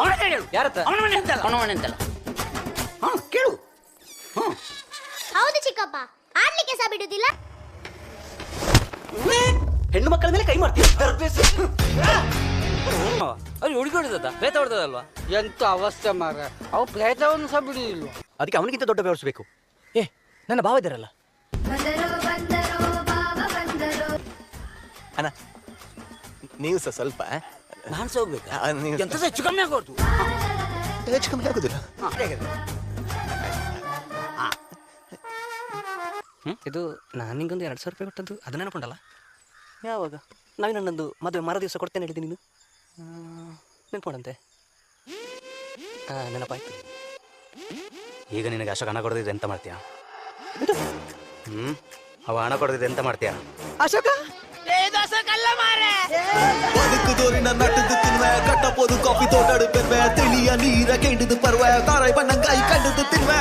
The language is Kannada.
ಅವನ ಹೇಳು. ಯಾರತ್ತ? ಅವನ ಮನೆ ಅಂತಲ್ಲ, ಅವನ ಮನೆ ಅಂತಲ್ಲ. ಹಾ ಕೇಳು. ಹಾ ಹೌದು ಚಿಕ್ಕಪ್ಪ, ಆಡ್ಲಿಕ್ಕೆ ಸಹ ಬಿಡುದಿಲ್ಲ. ಹೆಣ್ಣು ಮಕ್ಕಳ ಮೇಲೆ ಕೈ ಮಾಡ್ತೀವಿ. ಅವ್ರು ಹುಡುಗಿ ಹೊಡೆದದ ಪ್ರೇತ ಹೊಡೆದಲ್ವಾ? ಎಂತ ಅವಸ್ಥೆ ಮಾರ, ಅವು ಪ್ರೇತವನ್ನು ಸಹ ಬಿಡುದಿಲ್ಲ. ಅದಕ್ಕೆ ಅವನಿಗಿಂತ ದೊಡ್ಡ ಬೆವರಿಸಬೇಕು. ಏ ನನ್ನ ಭಾವ ಇದ್ದಾರಲ್ಲ ಅಣ್ಣ, ನೀವು ಸಹ ಸ್ವಲ್ಪ ನಾನು ಸಹ ಹೋಗ್ಬೇಕಾ? ನೀವು ಎಂತ ಸಹ ಹೆಚ್ಚು ಕಮ್ಮಿ ಆಗೋದು. ಹೆಚ್ಚು ಕಮ್ಮಿ ಆಗುದಿಲ್ಲ. ಇದು ನಾನು ನಿಂಗೊಂದು 2,000 ರೂಪಾಯಿ ಕೊಟ್ಟದ್ದು ಅದು ನೆನಪುಂಟಲ್ಲ? ಯಾವಾಗ ನಾನು ನನ್ನೊಂದು ಮದುವೆ ಮರ ದಿವಸ ಕೊಡ್ತೇನೆ ಹೇಳಿದ್ದೀನಿ ನೀನು. ನೆನಪುಂಟಂತೆ? ನೆನಪಾಯ್ತು. ಈಗ ನಿನಗೆ ಅಶೋಕ್ ಹಣ ಕೊಡದಿದ್ರೆ ಎಂತ ಮಾಡ್ತೀಯಾ? ಅವ ಹಣ ಕೊಡದಿದ್ರೆ ಎಂತ ಮಾಡ್ತೀಯಾ? ಅಶೋಕ ಬದುಕುದೋರಿನ ನಟದು ತಿನ್ವೆ, ಕಟ್ಟಪೋದು ಕಾಫಿ ತೋಟಡು ಪೆನ್ವೆ, ತಿಳಿಯ ನೀರ ಕೆಂಡಿದು ಪರ್ವೆ, ತಾರಾಯ್ ಬಣ್ಣಂಗಾಯಿ ಕಂಡದು ತಿನ್ವೆ.